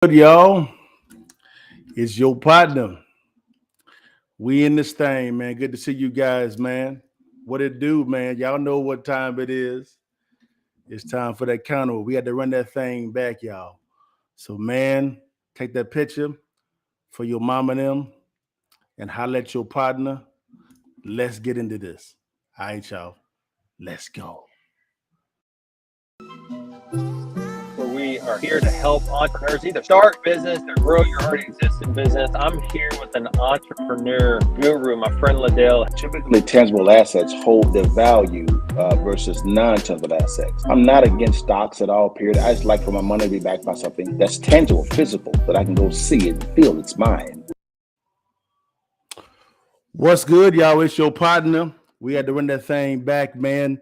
Good, y'all. It's your partner. We in this thing, man. Good to see you guys, man. What it do, man? Y'all know what time it is. It's time for that counter. We had to run that thing back, y'all. So, man, take that picture for your mom and them and holler at your partner. Let's get into this. All right, y'all. Let's go. Where we are here to help entrepreneurs either start business or grow your already existing business. I'm here with an entrepreneur guru, my friend Liddell. Typically, tangible assets hold their value versus non-tangible assets. I'm not against stocks at all, period. I just like for my money to be backed by something that's tangible, physical, that I can go see and feel it's mine. What's good, y'all? It's your partner. We had to run that thing back, man.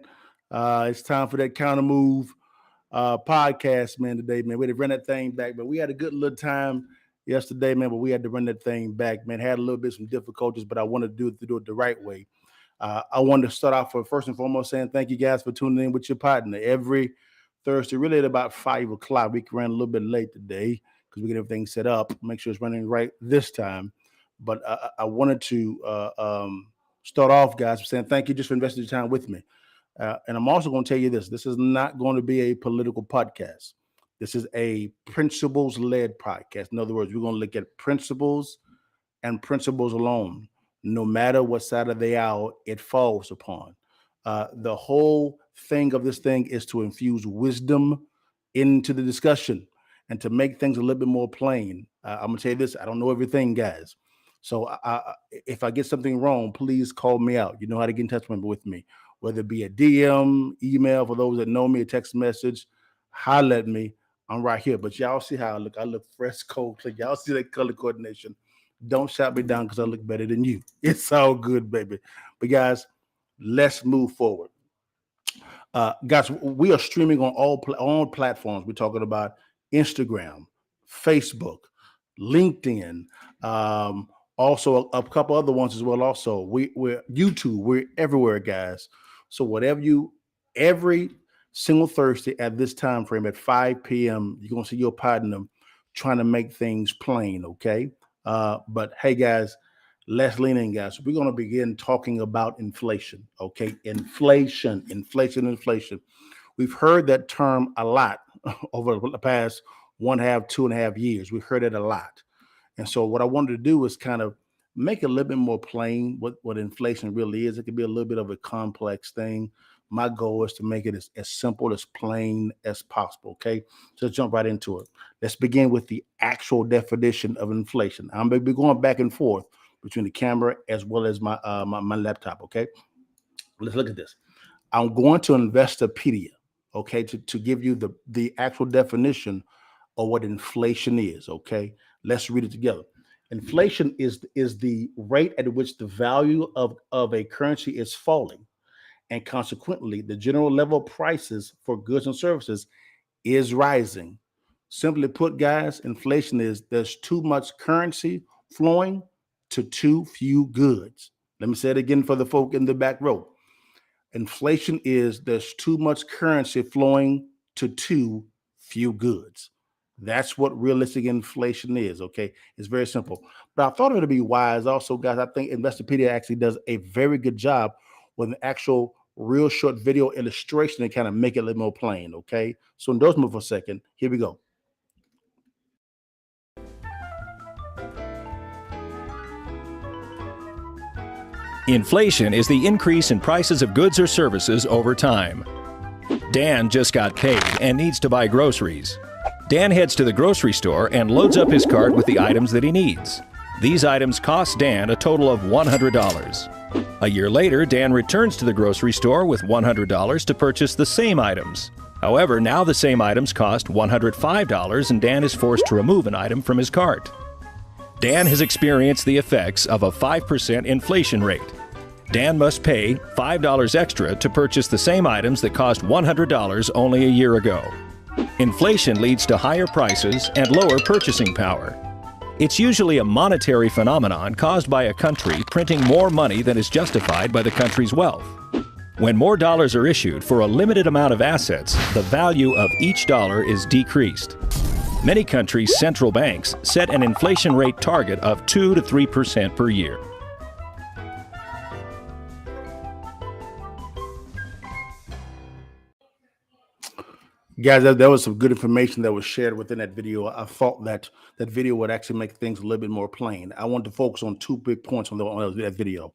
It's time for that Countermove podcast, man, today, man. We had to run that thing back, but we had a good little time yesterday, man, but we had to run that thing back, man. Had a little bit some difficulties, but I wanted to do it the right way. I wanted to start off first and foremost saying thank you guys for tuning in with your partner every Thursday, really at about 5 o'clock. We ran a little bit late today because we get everything set up, make sure it's running right this time. But I wanted to start off, guys, saying thank you just for investing your time with me. And I'm also going to tell you this. This is not going to be a political podcast. This is a principles-led podcast. In other words, we're going to look at principles and principles alone, no matter what side of the aisle it falls upon. The whole thing of this thing is to infuse wisdom into the discussion and to make things a little bit more plain. I'm going to tell you this. I don't know everything, guys. So if I get something wrong, please call me out. You know how to get in touch with me, whether it be a DM, email for those that know me, a text message, holler at me. I'm right here. But y'all see how I look. I look fresco. Y'all see that color coordination. Don't shout me down because I look better than you. It's all good, baby. But guys, let's move forward. Guys, we are streaming on all platforms. We're talking about Instagram, Facebook, LinkedIn, also a couple other ones as well. Also, we're YouTube. We're everywhere, guys. So every single Thursday at this time frame at 5 p.m., you're gonna see your partner trying to make things plain. Okay. But hey, guys, let's lean in, guys. We're gonna begin talking about inflation. Okay, inflation. We've heard that term a lot over the past 2.5 years. We've heard it a lot. And so what I wanted to do is kind of make it a little bit more plain what inflation really is. It could be a little bit of a complex thing. My goal is to make it as simple, as plain as possible, okay? So let's jump right into it. Let's begin with the actual definition of inflation. I'm going to be going back and forth between the camera as well as my laptop, okay? Let's look at this. I'm going to Investopedia, okay, to give you the actual definition of what inflation is, okay? Let's read it together. Inflation is the rate at which the value of a currency is falling, and consequently, the general level of prices for goods and services is rising. Simply put, guys, inflation is there's too much currency flowing to too few goods. Let me say it again for the folk in the back row. Inflation is there's too much currency flowing to too few goods. That's what realistic inflation is, okay? It's very simple. But I thought it would be wise also, guys. I think Investopedia actually does a very good job with an actual real short video illustration to kind of make it a little more plain, okay? So indulge me for a second. Here we go. Inflation is the increase in prices of goods or services over time. Dan just got paid and needs to buy groceries. Dan heads to the grocery store and loads up his cart with the items that he needs. These items cost Dan a total of $100. A year later, Dan returns to the grocery store with $100 to purchase the same items. However, now the same items cost $105 and Dan is forced to remove an item from his cart. Dan has experienced the effects of a 5% inflation rate. Dan must pay $5 extra to purchase the same items that cost $100 only a year ago. Inflation leads to higher prices and lower purchasing power. It's usually a monetary phenomenon caused by a country printing more money than is justified by the country's wealth. When more dollars are issued for a limited amount of assets, the value of each dollar is decreased. Many countries' central banks set an inflation rate target of 2 to 3% per year. Guys, that was some good information that was shared within that video. I thought that video would actually make things a little bit more plain. I want to focus on two big points on that video.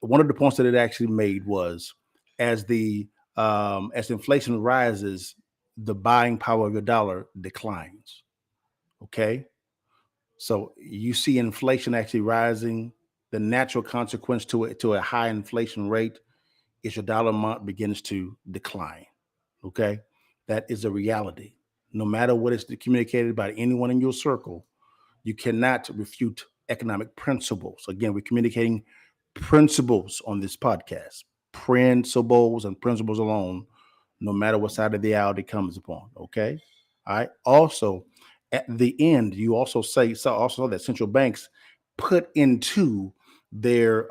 One of the points that it actually made was as inflation rises, the buying power of your dollar declines. Okay, so you see inflation actually rising. The natural consequence to a high inflation rate is your dollar amount begins to decline. Okay. That is a reality. No matter what is communicated by anyone in your circle, you cannot refute economic principles. Again, we're communicating principles on this podcast. Principles and principles alone, no matter what side of the aisle it comes upon. Okay. All right. Also, at the end, you also saw that central banks put into their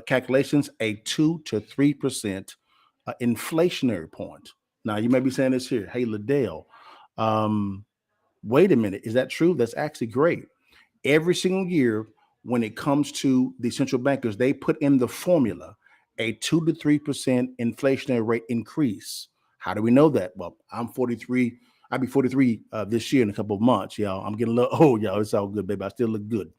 calculations a 2 to 3% inflationary point. Now, you may be saying this here, hey, Liddell, wait a minute. Is that true? That's actually great. Every single year, when it comes to the central bankers, they put in the formula a 2 to 3% inflationary rate increase. How do we know that? Well, I'm 43. I'll be 43 this year in a couple of months, y'all. I'm getting a little old, y'all. It's all good, baby. I still look good.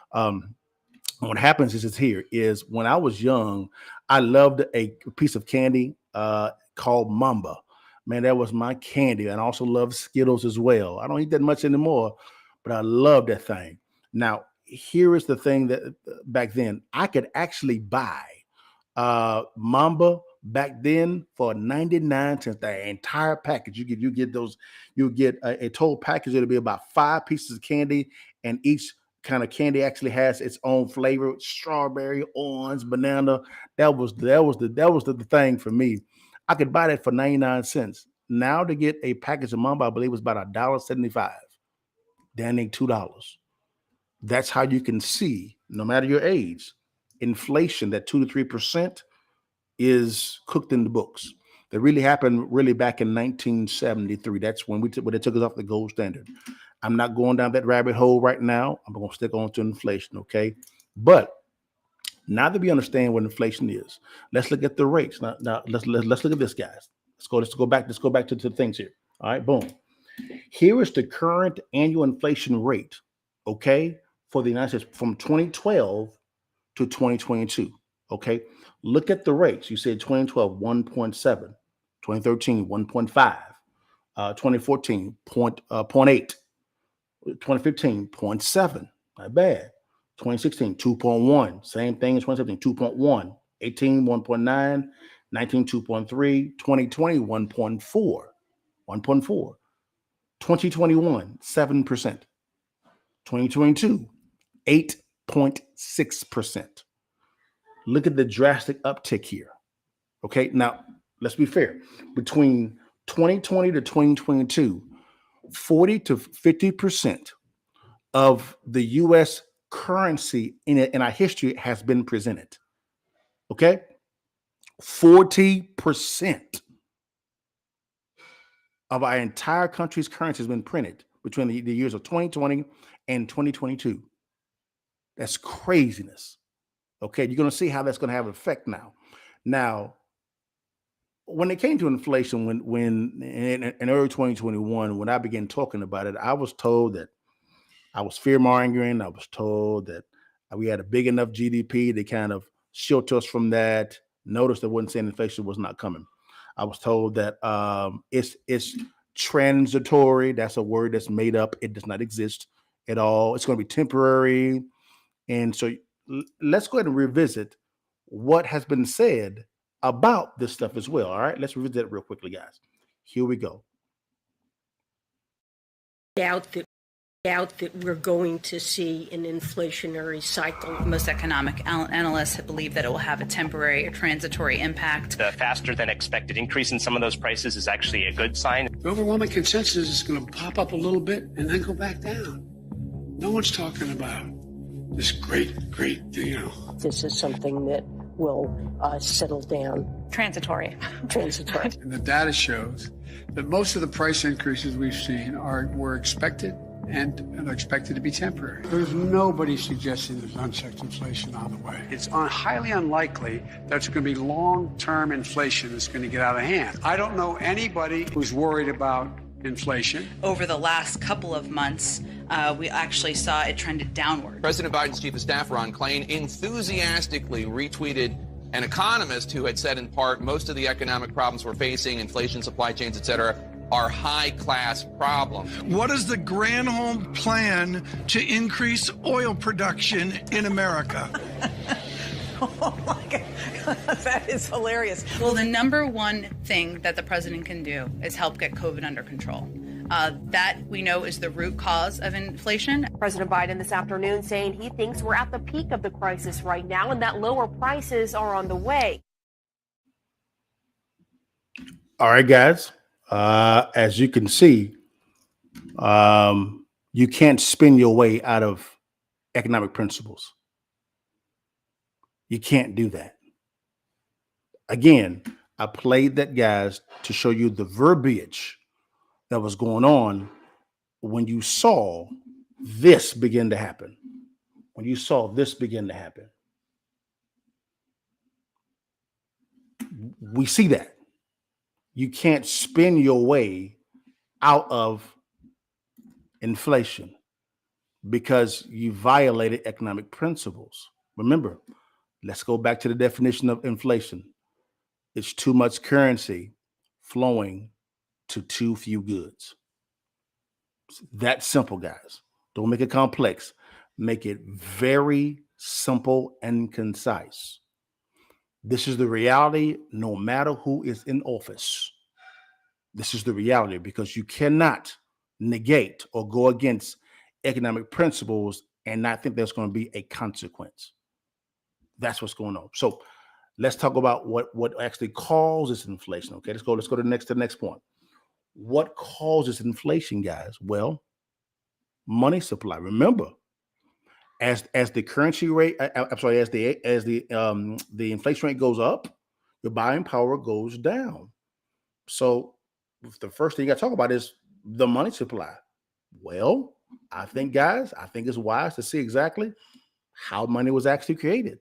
What happens is when I was young, I loved a piece of candy called Mamba. Man, that was my candy. And I also love Skittles as well. I don't eat that much anymore, but I love that thing. Now, here is the thing that back then I could actually buy Mamba back then for 99 cents, the entire package. You get a total package. It'll be about 5 pieces of candy, and each kind of candy actually has its own flavor: strawberry, orange, banana. That was the thing for me. I could buy that for 99 cents. Now to get a package of Mamba, I believe was about $1.75. Damn near $2. That's how you can see, no matter your age, inflation, that 2 to 3% is cooked in the books. That really happened back in 1973. That's when they took us off the gold standard. I'm not going down that rabbit hole right now. I'm going to stick on to inflation, okay? But now that we understand what inflation is, let's look at the rates. Now let's look at this, guys. Let's go back to the things here. All right, boom. Here is the current annual inflation rate, okay, for the United States from 2012 to 2022. Okay, look at the rates. You said 2012 1.7, 2013 1.5, 2014 0.8, 2015 0.7. Not bad. 2016, 2.1. Same thing as 2017, 2.1. 18, 1.9. 19, 2.3. 2020, 1.4. 1.4. 2021, 7%. 2022, 8.6%. Look at the drastic uptick here. Okay, now let's be fair. Between 2020 to 2022, 40 to 50% of the U.S. currency in our history has been presented. Okay, 40% of our entire country's currency has been printed between the years of 2020 and 2022. That's craziness. Okay, you're going to see how that's going to have an effect now. Now, when it came to inflation, when in early 2021, when I began talking about it, I was told that I was fear-mongering. I was told that we had a big enough GDP to kind of shelter us from that. Notice that wasn't saying inflation was not coming. I was told that it's transitory. That's a word that's made up. It does not exist at all. It's going to be temporary. And so let's go ahead and revisit what has been said about this stuff as well. All right, let's revisit it real quickly, guys. Here we go. Doubt that we're going to see an inflationary cycle. Most economic analysts believe that it will have a temporary or transitory impact. The faster than expected increase in some of those prices is actually a good sign. The overwhelming consensus is going to pop up a little bit and then go back down. No one's talking about this great, this is something that will settle down. Transitory. Transitory. And the data shows that most of the price increases we've seen were expected and are expected to be temporary. There's nobody suggesting there's unchecked inflation on the way. It's highly unlikely that's going to be long-term inflation that's going to get out of hand. I don't know anybody who's worried about inflation. Over the last couple of months, we actually saw it trended downward. President Biden's chief of staff, Ron Klain, enthusiastically retweeted an economist who had said in part most of the economic problems we're facing, inflation, supply chains, et cetera, are high-class problems. What is the Granholm plan to increase oil production in America? Oh my God, that is hilarious. Well, the number one thing that the president can do is help get COVID under control. That we know is the root cause of inflation. President Biden this afternoon saying he thinks we're at the peak of the crisis right now and that lower prices are on the way. All right, guys. As you can see, you can't spin your way out of economic principles. You can't do that. Again, I played that, guys, to show you the verbiage that was going on when you saw this begin to happen. When you saw this begin to happen. We see that. You can't spin your way out of inflation because you violated economic principles. Remember, let's go back to the definition of inflation. It's too much currency flowing to too few goods. It's that simple, guys. Don't make it complex. Make it very simple and concise. This is the reality no matter who is in office. This is the reality because you cannot negate or go against economic principles and not think there's going to be a consequence. That's what's going on. So let's talk about what actually causes inflation. Okay, let's go to the next point. What causes inflation, guys? Well, money supply. Remember, as the currency rate, as the inflation rate goes up, your buying power goes down. So the first thing you got to talk about is the money supply. Well, I think it's wise to see exactly how money was actually created.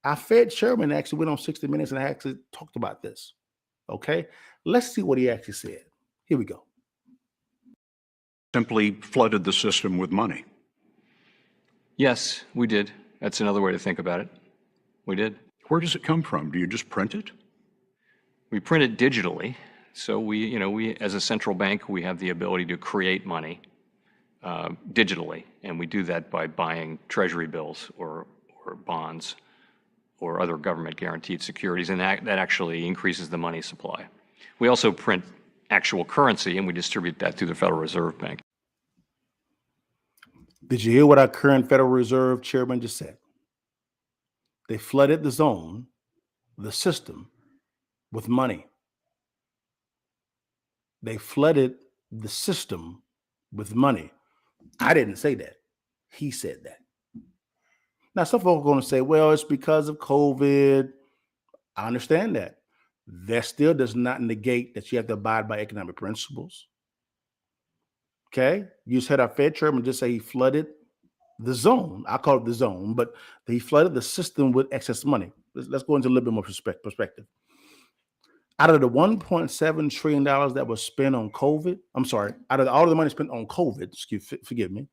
Our Fed chairman actually went on 60 Minutes and actually talked about this. Okay, let's see what he actually said. Here we go. Simply flooded the system with money. Yes, we did. That's another way to think about it. We did. Where does it come from? Do you just print it? We print it digitally. So we as a central bank, we have the ability to create money digitally, and we do that by buying treasury bills or bonds or other government guaranteed securities, and that actually increases the money supply. We also print actual currency, and we distribute that through the Federal Reserve Bank. Did you hear what our current Federal Reserve chairman just said? They flooded the system with money. They flooded the system with money. I didn't say that. He said that. Now, some folks are going to say, well, it's because of COVID. I understand that. That still does not negate that you have to abide by economic principles. Okay? You just had our Fed chairman just say he flooded the zone. I call it the zone, but he flooded the system with excess money. Let's go into a little bit more perspective. Out of the $1.7 trillion that was spent on COVID, out of all of the money spent on COVID, forgive me,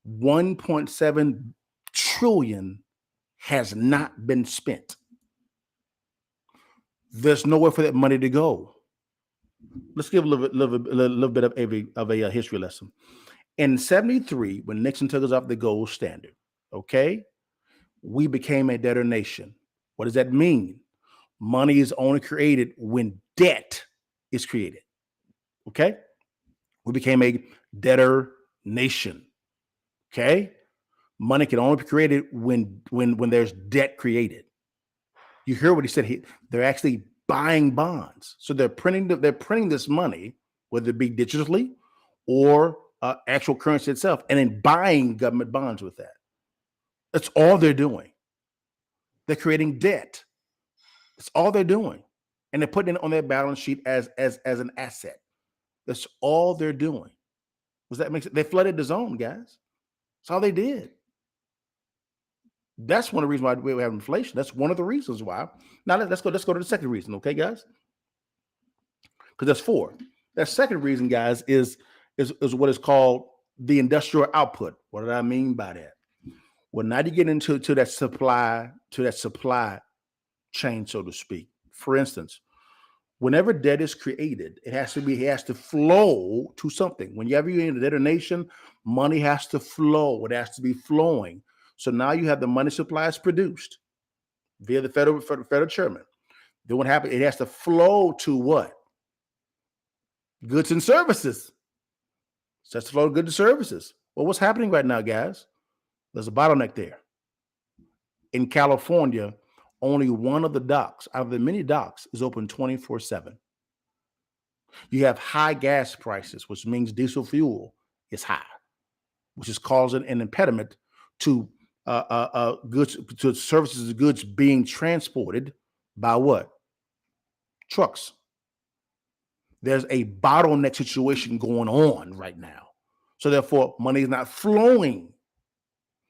1.7 trillion has not been spent. There's nowhere for that money to go. Let's give a little bit of a history lesson. In 1973, when Nixon took us off the gold standard, okay, we became a debtor nation. What does that mean? Money is only created when debt is created. Okay, we became a debtor nation. Okay, money can only be created when there's debt created. You hear what he said? They're actually buying bonds, so they're printing this money, whether it be digitally or actual currency itself, and then buying government bonds with that. That's all they're doing. They're creating debt. That's all they're doing. and they're putting it on their balance sheet as an asset. That's all they're doing. They flooded the zone, guys. That's all they did. That's one of the reasons why we have inflation. That's one of the reasons why. Now let's go to the second reason, okay, guys? Because that's 4. That second reason, guys, is what is called the industrial output. What do I mean by that? Well, now you get into that supply chain, so to speak. For instance, whenever debt is created, it has to flow to something. Whenever you're in a debtor nation, money has to flow. It has to be flowing. So now you have the money supplies produced via the federal chairman. Then what happens? It has to flow to what? Goods and services. So that's the flow of goods and services. Well, what's happening right now, guys? There's a bottleneck there. In California, only one of the docks out of the many docks is open 24/7. You have high gas prices, which means diesel fuel is high, which is causing an impediment to goods, to services, goods being transported by what? Trucks. There's a bottleneck situation going on right now. So therefore, money is not flowing.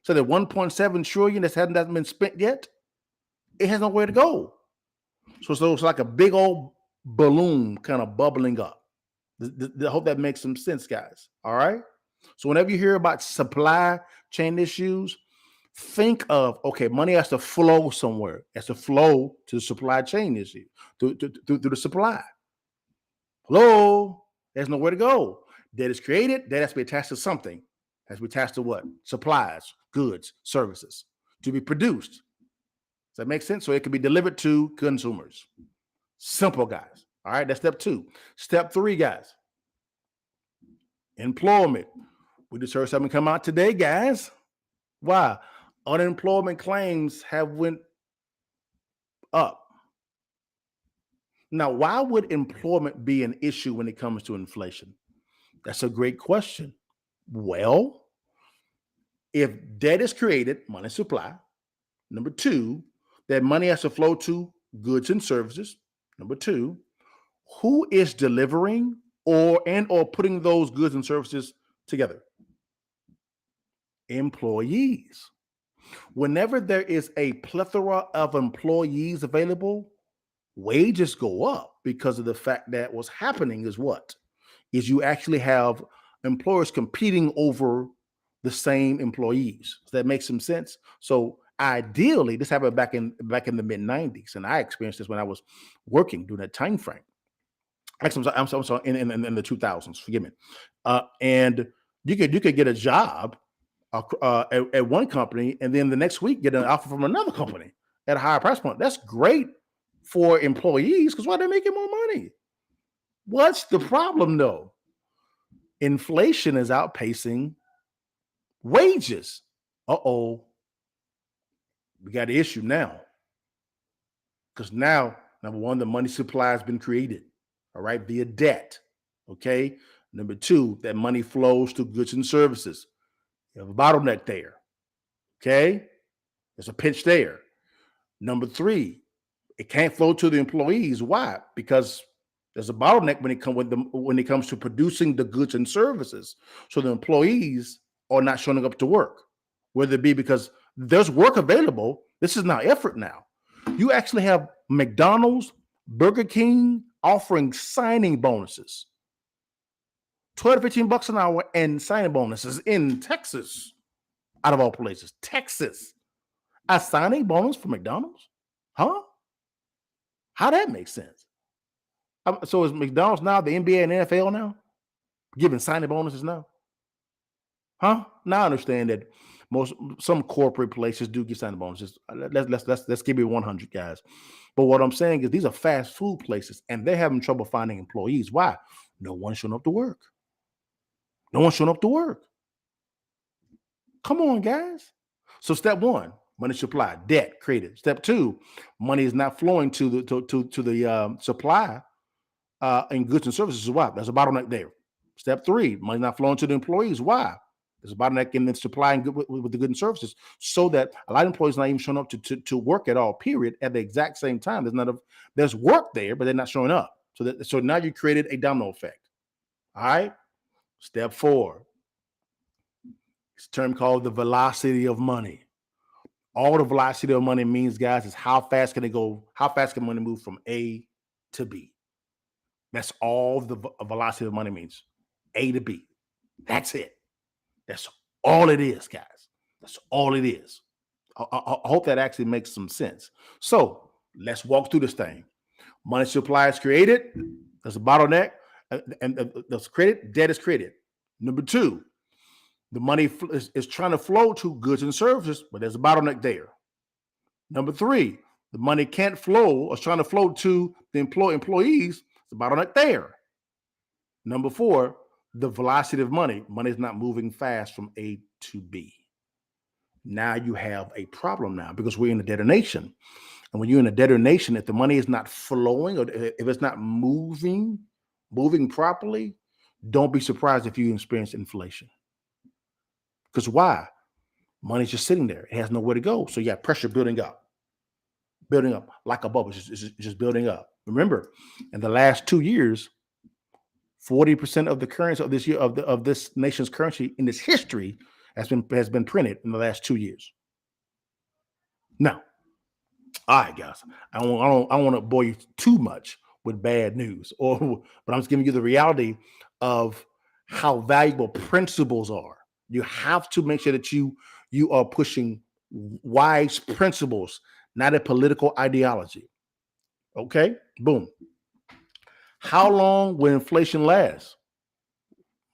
So the 1.7 trillion that hasn't been spent yet, it has nowhere to go. So it's like a big old balloon kind of bubbling up. I hope that makes some sense, guys. All right. So whenever you hear about supply chain issues, think of, okay, money has to flow somewhere. It has to flow to the supply chain issue, through the supply. Hello, there's nowhere to go. Debt is created, debt has to be attached to something. It has to be attached to what? Supplies, goods, services to be produced. Does that make sense? So it can be delivered to consumers. Simple, guys. All right, that's step 2. Step 3, guys. Employment. We just heard something come out today, guys. Why? Unemployment claims have went up. Now, why would employment be an issue when it comes to inflation? That's a great question. Well, if debt is created, money supply. Number 2, that money has to flow to goods and services. Number 2, who is delivering or putting those goods and services together? Employees. Whenever there is a plethora of employees available, wages go up because of the fact that what's happening is what? Is you actually have employers competing over the same employees. Does that make some sense? So ideally, this happened back in the mid-90s, and I experienced this when I was working during that time frame. Actually, I'm sorry, in the 2000s. Forgive me. And you could get a job at one company, and then the next week get an offer from another company at a higher price point. That's great for employees because why? They're making more money. What's the problem though? Inflation is outpacing wages. Uh-oh. We got an issue now. Because now, number 1, the money supply has been created, all right, via debt. Okay. Number 2, that money flows to goods and services. You have a bottleneck there. Okay. There's a pinch there. Number 3, it can't flow to the employees. Why? Because there's a bottleneck when it comes to producing the goods and services. So the employees are not showing up to work, whether it be because there's work available. This is now effort now. You actually have McDonald's, Burger King offering signing bonuses, $12 to $15 an hour and signing bonuses in Texas, out of all places. Texas, a signing bonus for McDonald's? Huh? How that makes sense? So is McDonald's now the NBA and NFL now giving signing bonuses now? Huh? Now I understand that some corporate places do give signing bonuses. Let's give it 100, guys. But what I'm saying is these are fast food places, and they're having trouble finding employees. Why? No one's showing up to work. No one's showing up to work. Come on, guys. So step 1, money supply, debt created. Step 2, money is not flowing to the supply in goods and services. Why? There's a bottleneck there. Step 3, money not flowing to the employees. Why? There's a bottleneck in the supply and with the goods and services, so that a lot of employees not even showing up to work at all. Period. At the exact same time, there's work there, but they're not showing up. So now you created a domino effect. All right. Step 4. It's a term called the velocity of money. All the velocity of money means, guys, is how fast can it go? How fast can money move from A to B? That's all the velocity of money means. A to B. That's it. That's all it is, guys. That's all it is. I hope that actually makes some sense. So let's walk through this thing. Money supply is created. There's a bottleneck. And that's created. Debt is created. Number 2, the money is trying to flow to goods and services, but there's a bottleneck there. Number 3, the money can't flow or is trying to flow to the employees. There's a bottleneck there. Number 4, the velocity of money. Money is not moving fast from A to B. Now you have a problem now because we're in a debtor nation. And when you're in a debtor nation, if the money is not flowing or if it's not moving properly, don't be surprised if you experience inflation. Because why? Money's just sitting there. It has nowhere to go. So you have pressure building up like a bubble. It's just building up. Remember, in the last 2 years, 40% of the currency of this year of this nation's currency in its history has been printed in the last 2 years. Now, all right, guys, I don't want to bore you too much with bad news, but I'm just giving you the reality of how valuable principles are. You have to make sure that you are pushing wise principles, not a political ideology. Okay, boom. How long will inflation last?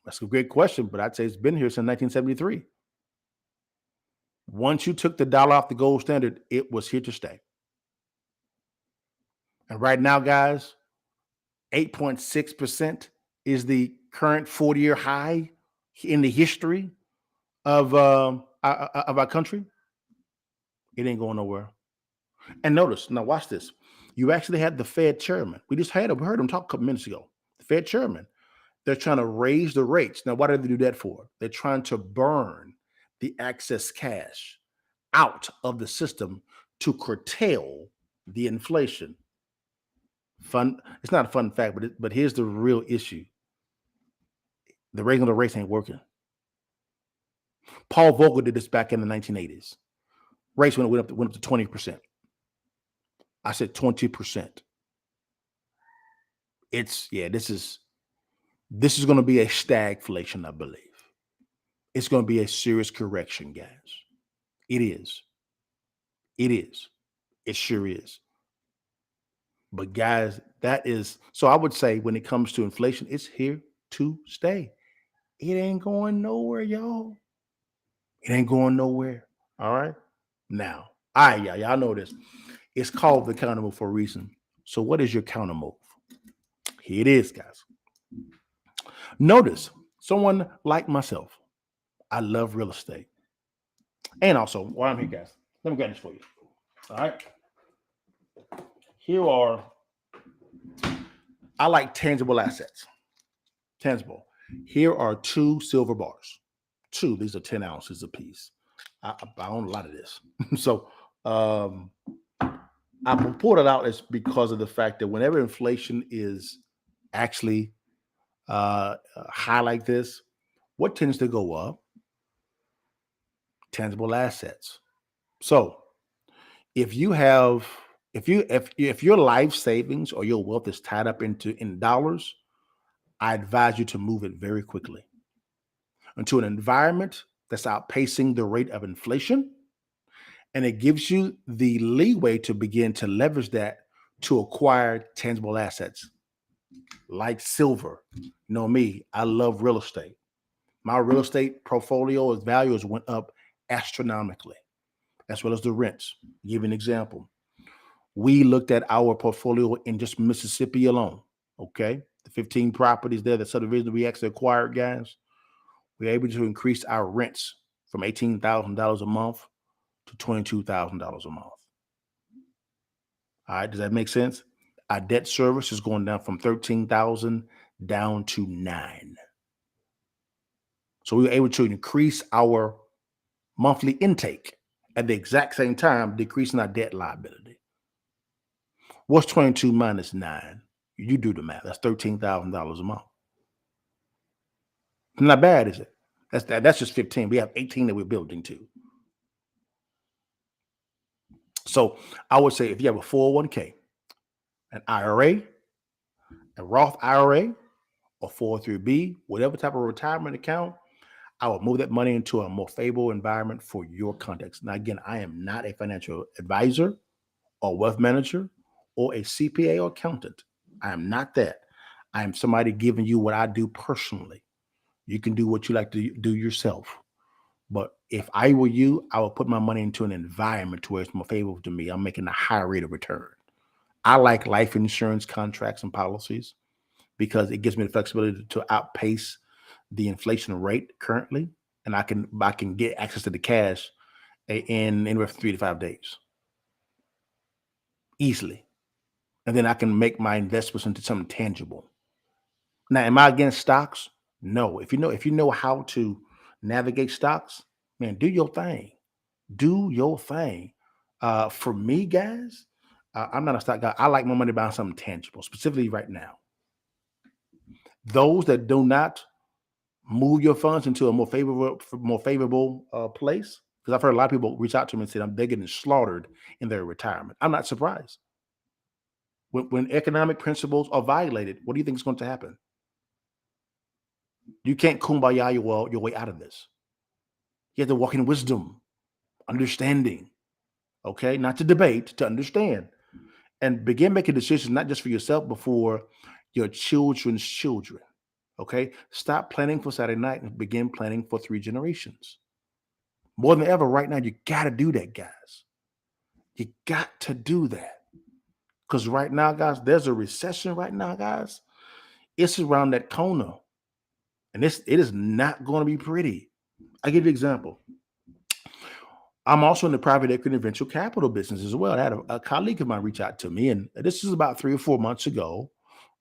That's a great question, but I'd say it's been here since 1973. Once you took the dollar off the gold standard, it was here to stay. And right now, guys, 8.6% is the current 40-year high in the history of our country. It ain't going nowhere. And notice, now watch this. You actually had the Fed chairman. We heard him talk a couple minutes ago. The Fed chairman, they're trying to raise the rates. Now, why do they do that for? They're trying to burn the excess cash out of the system to curtail the inflation. Fun. It's not a fun fact, but here's the real issue. The regular rates ain't working. Paul Volcker did this back in the 1980s. Rates went up to 20%. I said 20%. This is going to be a stagflation, I believe. It's going to be a serious correction, guys. It is. It sure is. But guys, so I would say when it comes to inflation, it's here to stay. It ain't going nowhere, y'all. It ain't going nowhere. All right. Now, y'all know this. It's called the countermove for a reason. So what is your countermove? Here it is, guys. Notice, someone like myself, I love real estate. And also, while I'm here, guys, let me grab this for you. All right. I like tangible assets. Tangible. Here are 2 silver bars. 2, these are 10 ounces a piece. I own a lot of this. So I pulled it out is because of the fact that whenever inflation is actually high like this, what tends to go up? Tangible assets. So if your life savings or your wealth is tied up in dollars, I advise you to move it very quickly into an environment that's outpacing the rate of inflation. And it gives you the leeway to begin to leverage that to acquire tangible assets like silver. You know me, I love real estate. My real estate portfolio values went up astronomically, as well as the rents. I'll give you an example. We looked at our portfolio in just Mississippi alone. Okay. The 15 properties there, the subdivision we actually acquired, guys, we were able to increase our rents from $18,000 a month to $22,000 a month. All right. Does that make sense? Our debt service is going down from $13,000 down to $9,000. So we were able to increase our monthly intake at the exact same time, decreasing our debt liability. What's 22 minus 9? You do the math. That's $13,000 a month. Not bad, is it? That's just 15. We have 18 that we're building to. So I would say if you have a 401k, an IRA, a Roth IRA, or 403B, whatever type of retirement account, I would move that money into a more favorable environment for your context. Now, again, I am not a financial advisor or wealth manager or a CPA or accountant. I am not that. I am somebody giving you what I do personally. You can do what you like to do yourself. But if I were you, I would put my money into an environment to where it's more favorable to me. I'm making a higher rate of return. I like life insurance contracts and policies because it gives me the flexibility to outpace the inflation rate currently, and I can get access to the cash in anywhere from 3 to 5 days easily, and then I can make my investments into something tangible. Now, am I against stocks? No. If you know how to navigate stocks, man, do your thing. Do your thing. For me, guys, I'm not a stock guy. I like my money buying something tangible, specifically right now. Those that do not move your funds into a more favorable place, because I've heard a lot of people reach out to me and say they're getting slaughtered in their retirement. I'm not surprised. When economic principles are violated, what do you think is going to happen? You can't kumbaya your way out of this. You have to walk in wisdom, understanding, okay? Not to debate, to understand. And begin making decisions not just for yourself, but for your children's children, okay? Stop planning for Saturday night and begin planning for 3 generations. More than ever right now, you got to do that, guys. You got to do that. Because right now, guys, there's a recession right now, guys. It's around that corner. And it is not going to be pretty. I'll give you an example. I'm also in the private equity and venture capital business as well. I had a colleague of mine reach out to me, and this is about 3 or 4 months ago.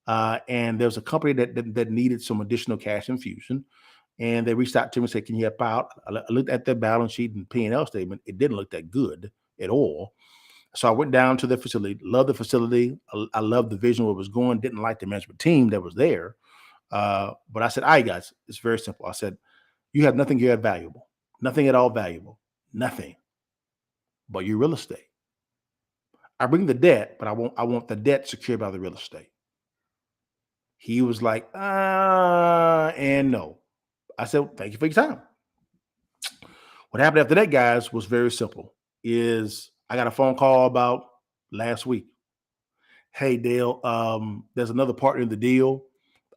And there was a company that needed some additional cash infusion. And they reached out to me and said, can you help out? I looked at their balance sheet and P&L statement. It didn't look that good at all. So I went down to the facility, loved the facility. I loved the vision where it was going, didn't like the management team that was there. But I said, all right, guys, it's very simple. I said, you have nothing here valuable, nothing at all valuable, nothing but your real estate. I bring the debt, but I want the debt secured by the real estate. He was like, and no. I said, thank you for your time. What happened after that, guys, was very simple. I got a phone call about last week. Hey, Dale, there's another partner in the deal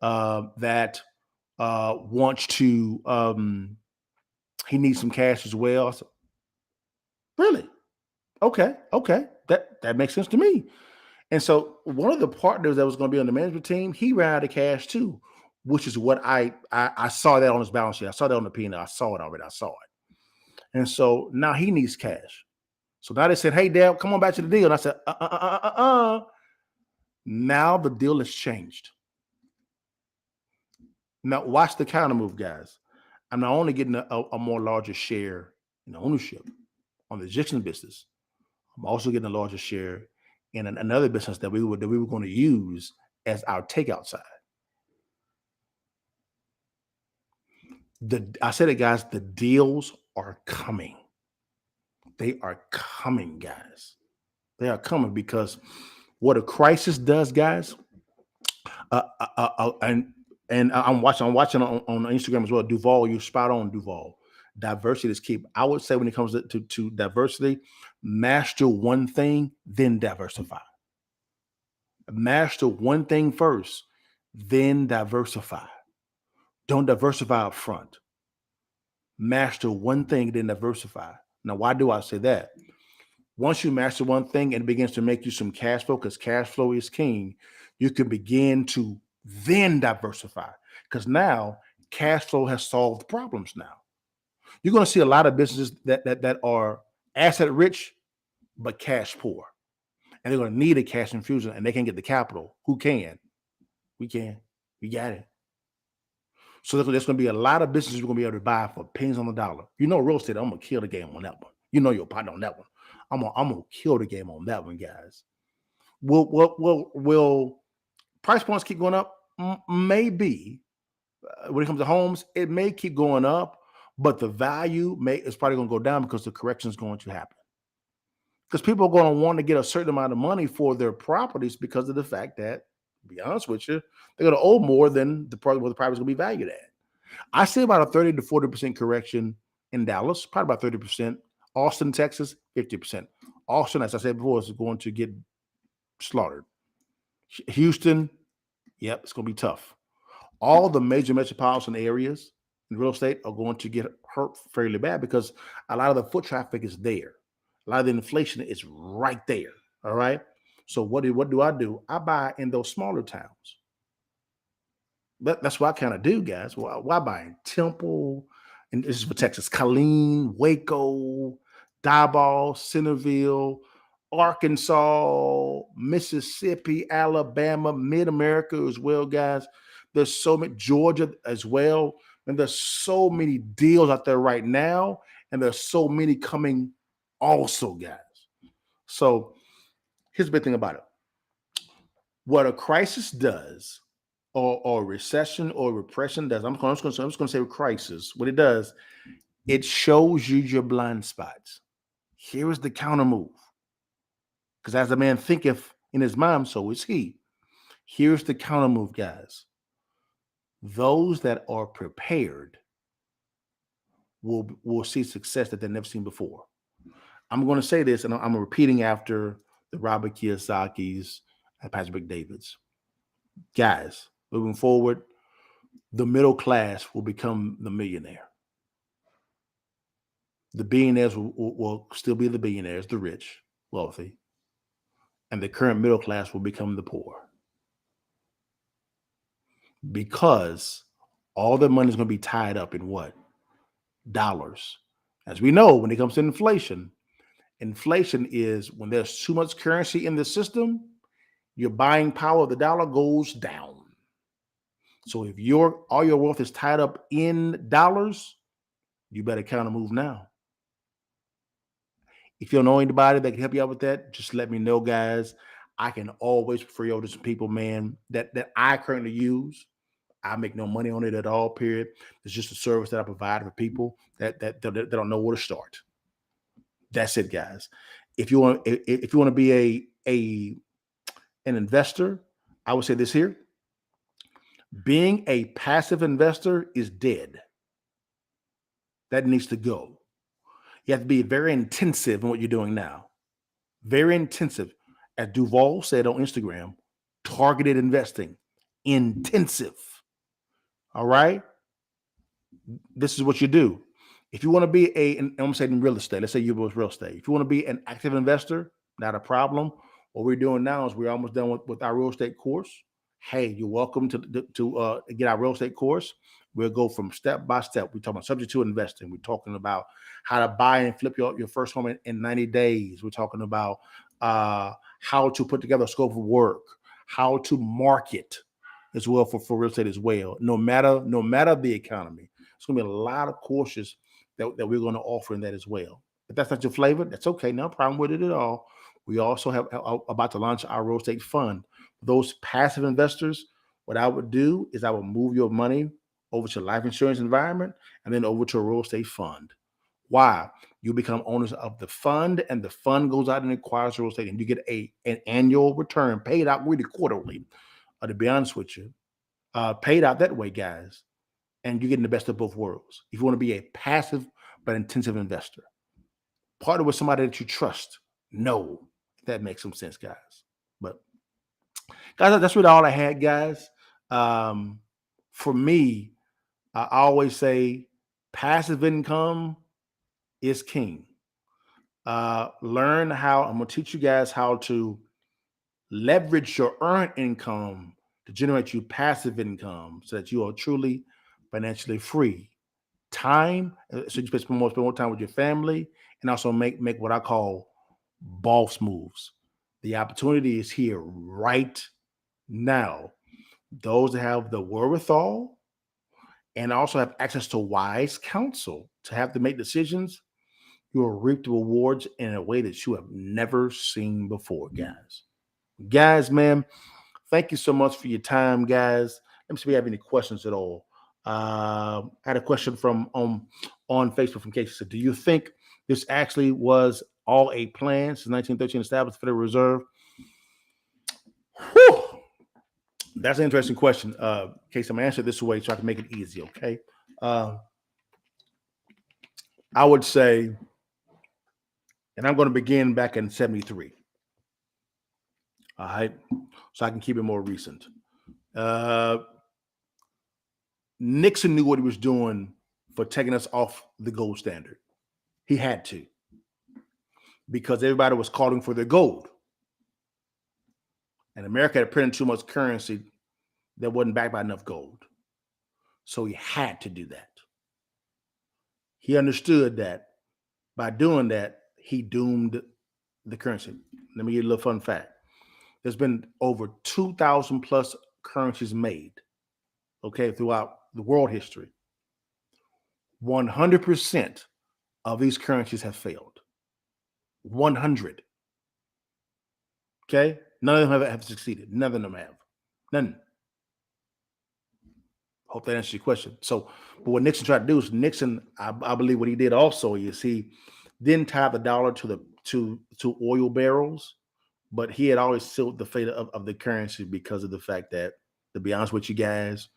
that wants to, he needs some cash as well. I said, really? Okay. That makes sense to me. And so one of the partners that was going to be on the management team, he ran out of cash too, which is what I saw that on his balance sheet. I saw that on the P&L. I saw it already. I saw it. And so now he needs cash. So now they said, hey, Dale, come on back to the deal. And I said, Now the deal has changed. Now watch the counter move, guys. I'm not only getting a more larger share in ownership on the Egyptian business, I'm also getting a larger share in another business that we were going to use as our takeout side. I said it, guys, the deals are coming. They are coming, guys. They are coming because what a crisis does, guys, and I'm watching on Instagram as well. Duval, you're spot on, Duval. Diversity is key. I would say when it comes to diversity, master one thing, then diversify. Master one thing first, then diversify. Don't diversify up front. Master one thing, then diversify. Now, why do I say that? Once you master one thing and it begins to make you some cash flow, because cash flow is king, you can begin to then diversify. Because now cash flow has solved problems now. You're going to see a lot of businesses that are asset rich, but cash poor. And they're going to need a cash infusion and they can't get the capital. Who can? We can. We got it. So there's going to be a lot of businesses we're going to be able to buy for pennies on the dollar. You know, real estate, I'm going to kill the game on that one. You know your partner on that one. I'm gonna kill the game on that one, guys. Will price points keep going up? Maybe. When it comes to homes, it may keep going up, but the value is probably going to go down because the correction is going to happen. Because people are going to want to get a certain amount of money for their properties because of the fact that, to be honest with you, they're going to owe more than the property is going to be valued at. I see about a 30 to 40% correction in Dallas, probably about 30%. Austin, Texas, 50%. Austin, as I said before, is going to get slaughtered. Houston, yep, it's going to be tough. All the major metropolitan areas in real estate are going to get hurt fairly bad because a lot of the foot traffic is there. A lot of the inflation is right there. All right. So what do? I buy in those smaller towns. That's what I kind of do, guys. Why buy in Temple? And this is for Texas, Killeen, Waco, Diboll, Centerville, Arkansas, Mississippi, Alabama, Mid-America as well, guys. There's so many, Georgia as well. And there's so many deals out there right now. And there's so many coming also, guys. So here's the big thing about it. What a crisis does, or recession or repression does, I'm just going to say crisis. What it does, it shows you your blind spots. Here is the counter move. Because as a man thinketh in his mind, so is he. Here's the counter move, guys. Those that are prepared will see success that they've never seen before. I'm going to say this, and I'm repeating after the Robert Kiyosaki's and Patrick Davids. Guys, moving forward, the middle class will become the millionaire. The billionaires will still be the billionaires, the rich, wealthy. And the current middle class will become the poor. Because all the money is going to be tied up in what? Dollars. As we know, when it comes to inflation is when there's too much currency in the system, your buying power of the dollar goes down. So if all your wealth is tied up in dollars, you better counter move now. If you don't know anybody that can help you out with that, just let me know, guys. I can always refer you over to some people, man, that I currently use. I make no money on it at all, period. It's just a service that I provide for people that don't know where to start. That's it, guys. If you want to be an investor, I would say this here. Being a passive investor is dead. That needs to go. You have to be very intensive in what you're doing now. Very intensive. As Duval said on Instagram, targeted investing. Intensive. All right? This is what you do. If you want to be I'm going to say in real estate, let's say you're with real estate. If you want to be an active investor, not a problem. What we're doing now is we're almost done with our real estate course. Hey, you're welcome to get our real estate course. We'll go from step by step. We're talking about subject to investing. We're talking about how to buy and flip your first home in 90 days. We're talking about how to put together a scope of work, how to market as well for real estate as well. No matter the economy, it's going to be a lot of courses that we're going to offer in that as well. If that's not your flavor, that's okay. No problem with it at all. We also have about to launch our real estate fund. Those passive investors, what I would do is I would move your money over to life insurance environment and then over to a real estate fund. Why? You become owners of the fund, and the fund goes out and acquires real estate, and you get an annual return paid out really quarterly. To be honest with you, paid out that way, guys. And you're getting the best of both worlds. If you want to be a passive but intensive investor, partner with somebody that you trust. No, if that makes some sense, guys. But guys, that's really all I had, guys. For me, I always say passive income is king. Learn how, I'm going to teach you guys how to leverage your earned income to generate you passive income so that you are truly financially free. Time, so you spend more time with your family, and also make what I call boss moves. The opportunity is here right now. Those that have the wherewithal and also have access to wise counsel to have to make decisions, you will reap the rewards in a way that you have never seen before, guys. Guys, man, thank you so much for your time, guys. Let me see if we have any questions at all. I had a question from on Facebook from Casey. Said, do you think this actually was all a plan since 1913 established the Federal Reserve? Whew. That's an interesting question. Casey, I'm going to answer it this way so I can make it easy, okay? I would say, and I'm going to begin back in 73. All right, so I can keep it more recent. Nixon knew what he was doing for taking us off the gold standard. He had to, because everybody was calling for their gold. And America had printed too much currency that wasn't backed by enough gold. So he had to do that. He understood that by doing that, he doomed the currency. Let me give you a little fun fact. There's been over 2,000 plus currencies made, okay, throughout the world history. 100% of these currencies have failed. 100. Okay? None of them have succeeded. None of them have. None. Hope that answers your question. So, but what Nixon tried to do is I believe what he did also is he didn't tie the dollar to oil barrels, but he had always sealed the fate of the currency because of the fact that, to be honest with you guys,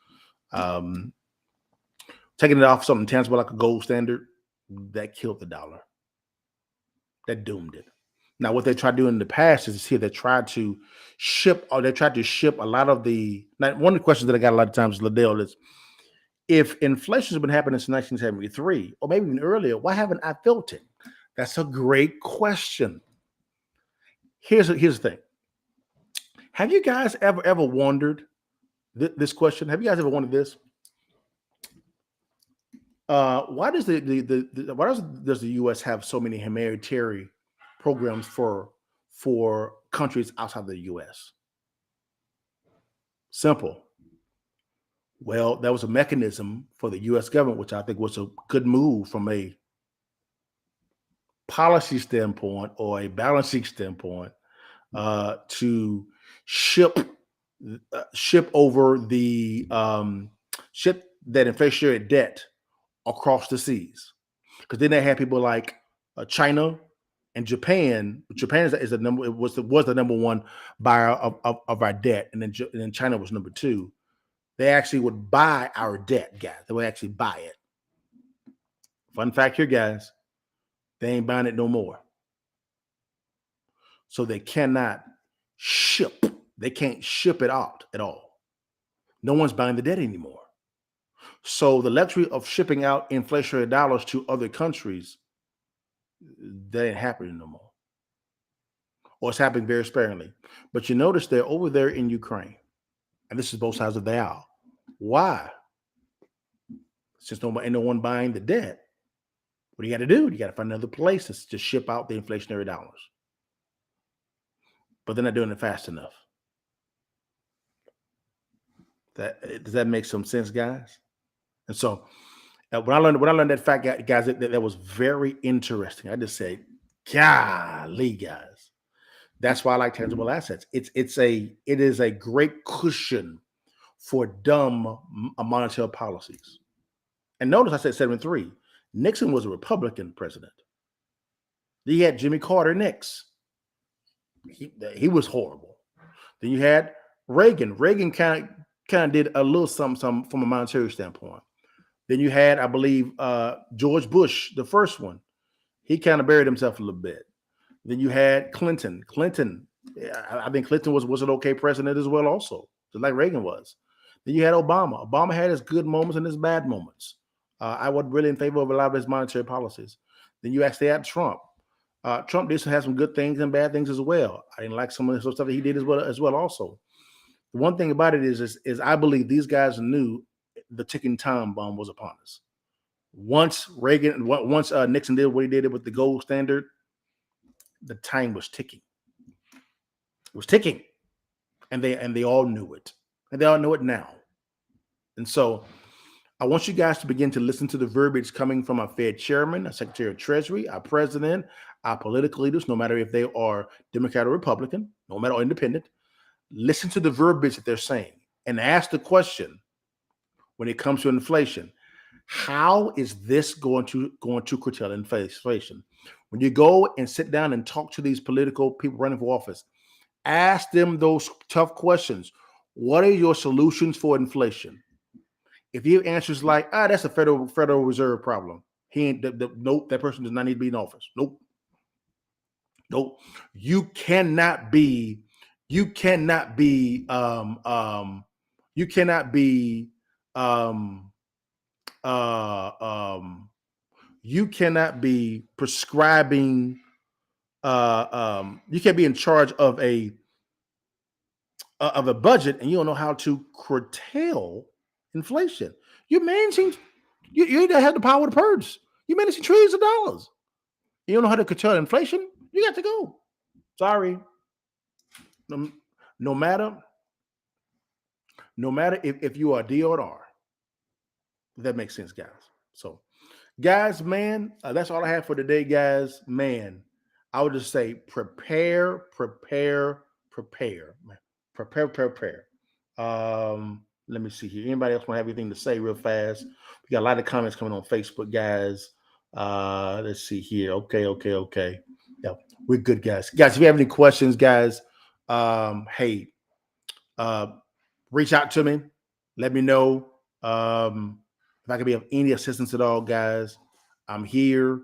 taking it off something tangible like a gold standard, that killed the dollar. That doomed it. Now, what they tried to do in the past is here they tried to ship a lot of the. Now, one of the questions that I got a lot of times, Liddell, is if inflation has been happening since 1973, or maybe even earlier, why haven't I felt it? That's a great question. Here's the thing. Have you guys ever wondered this question? Have you guys ever wondered this? Why does does the U.S. have so many humanitarian programs for countries outside the U.S.? Simple. Well, that was a mechanism for the U.S. government, which I think was a good move from a policy standpoint or a balancing standpoint, to ship over the ship that inflationary debt across the seas, because then they had people like China and Japan. Japan is the number. It was the number one buyer of our debt, and then China was number two. They actually would buy our debt, guys. They would actually buy it. Fun fact here, guys. They ain't buying it no more. So they cannot ship. They can't ship it out at all. No one's buying the debt anymore. So the luxury of shipping out inflationary dollars to other countries, that ain't happening no more. Or it's happening very sparingly. But you notice they're over there in Ukraine. And this is both sides of the aisle. Why? Since ain't no one buying the debt, what do you got to do? You got to find another place to ship out the inflationary dollars. But they're not doing it fast enough. Does that make some sense, guys? And so when I learned that fact, guys, that was very interesting. I just said, golly, guys. That's why I like tangible assets. It is a great cushion for dumb monetary policies. And notice I said 73. Nixon was a Republican president. You had Jimmy Carter next. He was horrible. Then you had Reagan. Reagan kind of did a little something from a monetary standpoint. Then you had, I believe, George Bush, the first one. He kind of buried himself a little bit. Then you had Clinton. I think Clinton was an okay president as well also, just like Reagan was. Then you had Obama. Obama had his good moments and his bad moments. I wasn't really in favor of a lot of his monetary policies. Then you actually had Trump. Trump did have some good things and bad things as well. I didn't like some of the stuff that he did as well also. The one thing about it is I believe these guys knew the ticking time bomb was upon us. Once Nixon did what he did with the gold standard, the time was ticking. It was ticking, and they all knew it, and they all know it now. And so I want you guys to begin to listen to the verbiage coming from our Fed chairman, our Secretary of Treasury, our president, our political leaders, no matter if they are Democrat or Republican, no matter or independent. Listen to the verbiage that they're saying and ask the question when it comes to inflation. How is this going to curtail inflation? When you go and sit down and talk to these political people running for office, ask them those tough questions. What are your solutions for inflation? If your answer is like, that's a Federal Reserve problem, he ain't. Nope, that person does not need to be in office. Nope. You cannot be prescribing. You can't be in charge of a budget and you don't know how to curtail inflation. You're managing. You don't have the power to purge. You're managing trillions of dollars. You don't know how to curtail inflation. You got to go. Sorry. No matter if you are D or an R. If that makes sense, guys. So, guys, man, that's all I have for today, guys. Man, I would just say prepare. Let me see here. Anybody else want to have anything to say real fast? We got a lot of comments coming on Facebook, guys. Let's see here. Okay. Yeah, we're good, guys. Guys, if you have any questions, guys, reach out to me. Let me know if I can be of any assistance at all, guys. I'm here.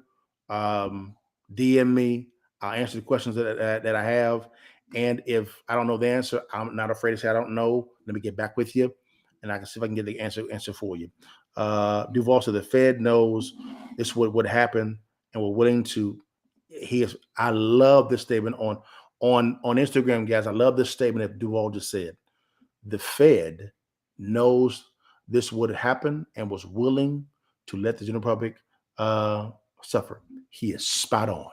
DM me. I'll answer the questions that I have. And if I don't know the answer, I'm not afraid to say I don't know. Let me get back with you, and I can see if I can get the answer for you. Duval said the Fed knows this would happen, and we're willing to. I love this statement on Instagram, guys. I love this statement that Duval just said. The Fed knows this would happen and was willing to let the general public suffer. He is spot on.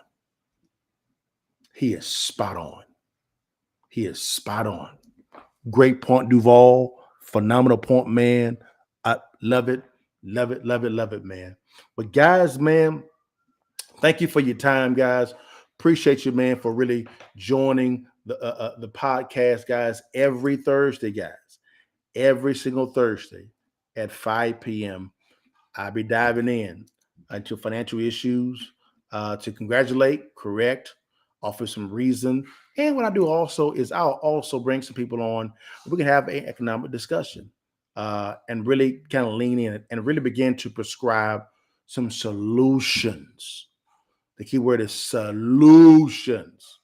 Great point, Duval. Phenomenal point, man. I love it, man. But guys, man, thank you for your time, guys. Appreciate you, man, for really joining the podcast, guys. Every Thursday, guys. Every single Thursday at 5 p.m. I'll be diving in into financial issues to congratulate, correct, offer some reason. And what I do also is I'll also bring some people on. We can have an economic discussion and really kind of lean in and really begin to prescribe some solutions. The key word is solutions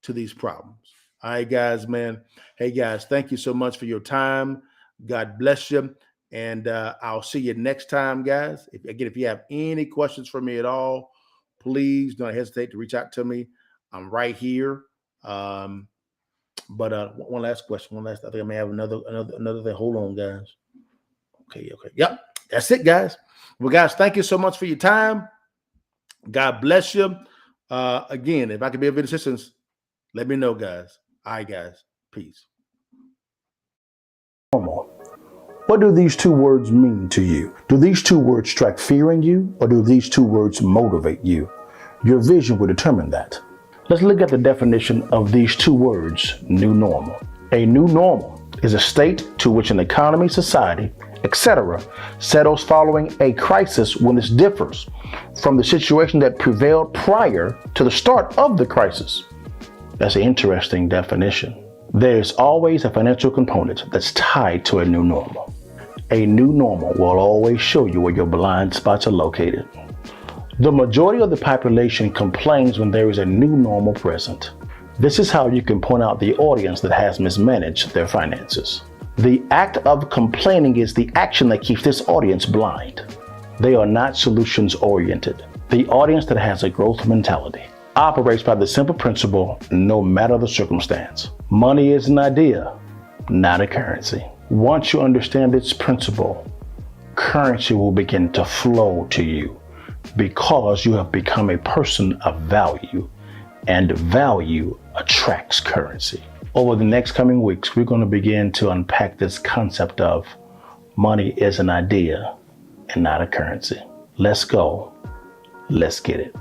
to these problems. All right, guys, man. Hey, guys, thank you so much for your time. God bless you. And I'll see you next time, guys. If you have any questions for me at all, please don't hesitate to reach out to me. I'm right here. But one last question. I think I may have another thing. Hold on, guys. Okay. Yep. That's it, guys. Well, guys, thank you so much for your time. God bless you. Again, if I can be of any assistance, let me know, guys. All right, guys. Peace. What do these two words mean to you? Do these two words strike fear in you, or do these two words motivate you? Your vision will determine that. Let's look at the definition of these two words, new normal. A new normal is a state to which an economy, society, etc. settles following a crisis when this differs from the situation that prevailed prior to the start of the crisis. That's an interesting definition. There's always a financial component that's tied to a new normal. A new normal will always show you where your blind spots are located. The majority of the population complains when there is a new normal present. This is how you can point out the audience that has mismanaged their finances. The act of complaining is the action that keeps this audience blind. They are not solutions oriented. The audience that has a growth mentality operates by the simple principle, no matter the circumstance. Money is an idea, not a currency. Once you understand its principle, currency will begin to flow to you because you have become a person of value, and value attracts currency. Over the next coming weeks, we're going to begin to unpack this concept of Money is an idea and not a currency. Let's go. Let's get it.